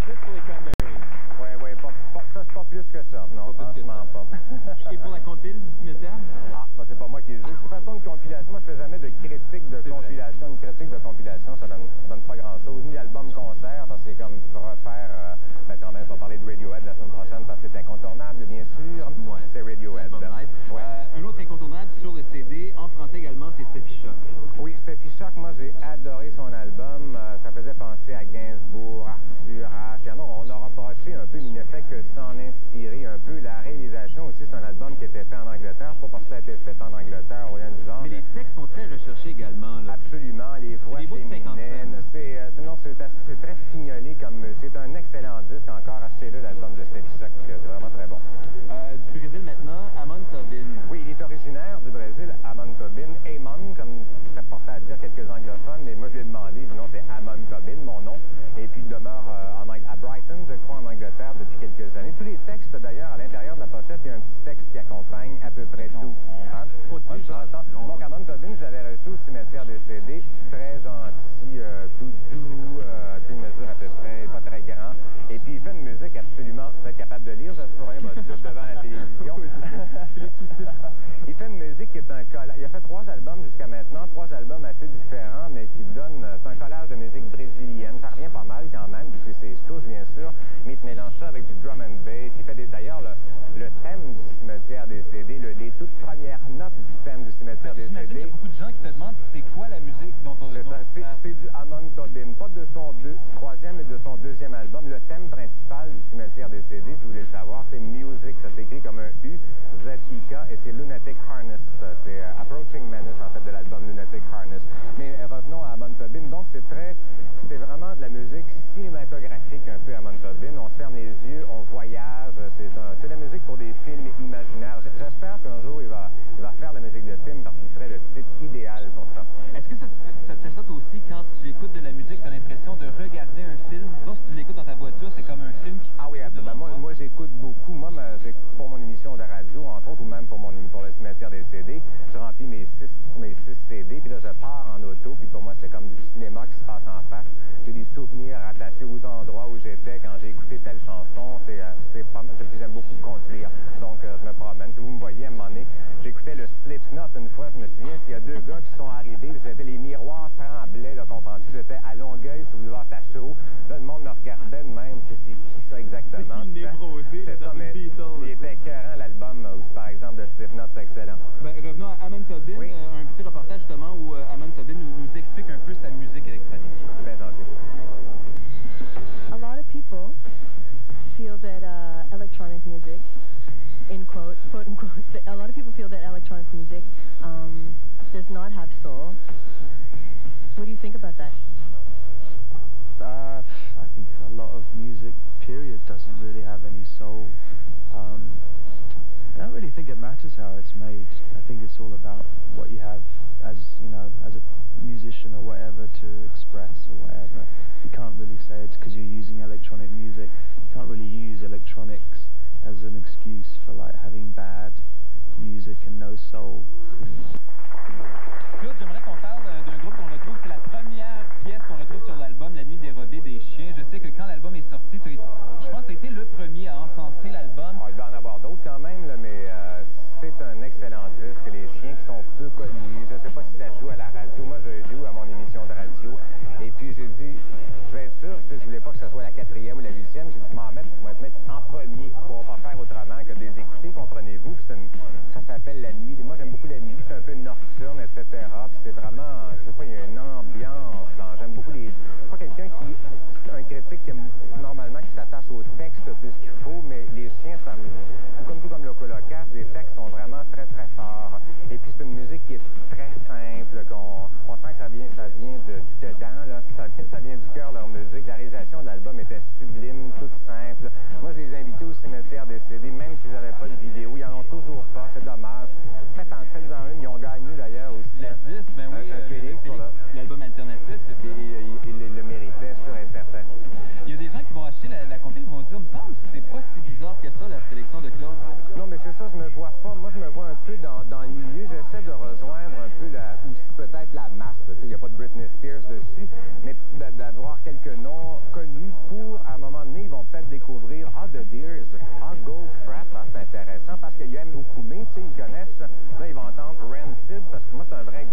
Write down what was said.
plus pour les Cranberries. Oui, ça c'est pas plus que ça. Non, franchement pas. Et pour la compile du cimetière? Ah, ben c'est pas moi qui le juge. De toute façon, une compilation, moi je fais jamais de critique de compilation. Une critique de compilation, ça donne pas grand-chose. Ni album-concert, parce que c'est comme refaire... ben quand même, je vais parler de Radiohead la semaine prochaine, parce que c'est incontournable, bien sûr. Ouais. C'est Radiohead. Ouais. Un autre incontournable sur le CD, en français également, c'est Steffi Choc. Oui, Steffi Choc, moi j'ai adoré son album. Ça faisait penser à Gainsbourg, Arthur H. On a reproché un peu, mais il ne fait que s'en inspirer un peu. La réalisation aussi, c'est un album qui était fait en Angleterre. C'est pas parce que ça a été fait en Angleterre ou rien du genre. Mais les textes sont très recherchés également. Là. Absolument, les voix féminines. C'est très fignolé comme musique. C'est un excellent disque encore. Achetez-le, l'album de Steffi Choc. C'est vraiment très bon. Du Brésil maintenant, Amon Tobin. Oui, il est originaire du Brésil, Amon Tobin. Amon, comme je serais porté à dire quelques anglophones, mais moi je lui ai demandé, il dit non, c'est Amon Tobin, mon nom. Et puis il demeure à Brighton, je crois, en Angleterre depuis quelques années. Tous les textes, d'ailleurs, à l'intérieur de la pochette, il y a un petit texte qui accompagne à peu près tout. Hein? Donc Amon Tobin, je l'avais reçu au cimetière des CD, très gentil, tout doux, une mesure à peu près, pas très grand. Et puis il fait une musique absolument, vous êtes capable de lire, je ne sais pas rien votre livre devant la télévision. Il fait une musique qui est un collage. Il a fait 3 albums jusqu'à maintenant, 3 albums assez différents, mais qui donnent, c'est un collage de musique brésilienne. Ça revient pas mal quand même, puisque c'est souche bien sûr, mais il te mélange ça avec du drum and bass. Il fait d'ailleurs le thème du cimetière des CD, les toutes premières notes du thème du cimetière des CD. Il y a beaucoup de gens qui te demandent c'est quoi la musique dont on... C'est du Amon Tobin, pas de son 3e et de son 2e album. Le thème principal du cimetière des CD, si vous voulez le savoir, c'est Music. Ça s'écrit comme un U, Z-I-K, et c'est Lunatic Harness. C'est Approaching Menace, en fait, de l'album Lunatic Harness. Mais revenons à Amon Tobin. Donc, c'est vraiment de la musique cinématographique un peu, Amon Tobin. On se ferme les yeux, on voyage. C'est de la musique pour des films imaginaires. J'espère qu'un jour, il va faire la musique de film parce qu'il serait le type idéal pour ça. Est-ce que ça te fait ça toi aussi quand tu écoutes de la musique, tu as l'impression de regarder un film? Donc, si tu l'écoutes dans ta voiture, c'est comme un film qui... Ah oui, moi j'écoute beaucoup. Moi, pour mon émission de radio, entre autres, ou même pour le cimetière des CD, je remplis mes 6 CD, puis là, je pars en auto, puis pour moi, c'est comme du cinéma qui se passe en face. J'ai des souvenirs attachés aux endroits où j'étais quand j'ai écouté telle chanson. J'aime beaucoup conduire, donc je me promène. Si vous me voyez à un moment donné, j'écoutais le Slipknot une fois, je me souviens, il y a 2 gars qui sont arrivés, les miroirs tremblaient, là, comprends-tu? J'étais à Longueuil, sur le boulevard Tachereau. Là, le monde me regardait de même, c'est qui ça exactement? C'est névrosé, c'est ça, mais il était écœurant, l'album, par exemple, de Slipknot, c'est excellent. Ben, revenons à Amon Tobin, oui. Un petit reportage justement où Amon Tobin nous explique un peu sa musique électronique. Bien gentil. A lot of people feel that electronic music, in quote unquote, a lot of people feel that electronic music does not have soul. What do you think about that? I think a lot of music, period, doesn't really have any soul. I don't really think it matters how it's made. I think it's all about what you have as a musician or whatever to express or whatever. You can't really say it's because you're using electronic music. You can't really use electronics as an excuse for like having bad music and no soul. Claude, j'aimerais qu'on parle d'un groupe qu'on retrouve. C'est la première pièce qu'on retrouve sur l'album La Nuit dérobée des chiens. Je sais que quand l'album est sorti, je pense que tu as été le premier à encenser l'album. Il va en avoir d'autres quand même, là, mais c'est un excellent disque. Les chiens qui sont peu connus. Je ne sais pas si ça joue à la radio. Moi, je joue à mon émission de radio. Et puis, j'ai dit, je vais être sûr, je ne voulais pas que ça soit la 4e ou la 8e. J'ai dit, je vais te mettre en premier pour pas faire autrement que de les écouter, comprenez-vous. Ça s'appelle La Nuit. Moi, j'aime beaucoup la nuit. C'est un peu nocturne, etc. Puis c'est vraiment, je sais pas, il y a une ambiance. J'aime beaucoup les... Pas quelqu'un qui... Un critique qui normalement qui s'attache au texte plus qu'il faut, mais les chiens, ça me... Tout comme le colocasse, les textes sont vraiment très, très forts. Et puis c'est une musique qui est très simple, on sent que ça vient du dedans, là, ça vient du cœur, leur musique. La réalisation de l'album était sublime, toute simple. Moi, je les ai invités au cimetière des CD, même s'ils n'avaient pas de vidéo. Ils en ont toujours pas, c'est dommage. Faites-en une, ils ont gagné d'ailleurs aussi. La 10, ben oui, l'album alternatif, c'est ça. Ils le méritaient, sûr et certain. Il y a des gens qui vont acheter la compil qui vont dire, me semble que c'est pas si bizarre que ça, la sélection de Claude. Non, mais c'est ça, je me vois pas. Moi, je me vois un peu dans le milieu. J'essaie de rejoindre un peu aussi peut-être la masse. Il n'y a pas de Britney Spears dessus, mais d'avoir quelques noms connus pour, à un moment donné, découvrir The Deers, Goldfrapp, c'est intéressant parce qu'il y a Okume, tu sais, ils connaissent. Là, ils vont entendre Rancid parce que moi, c'est un vrai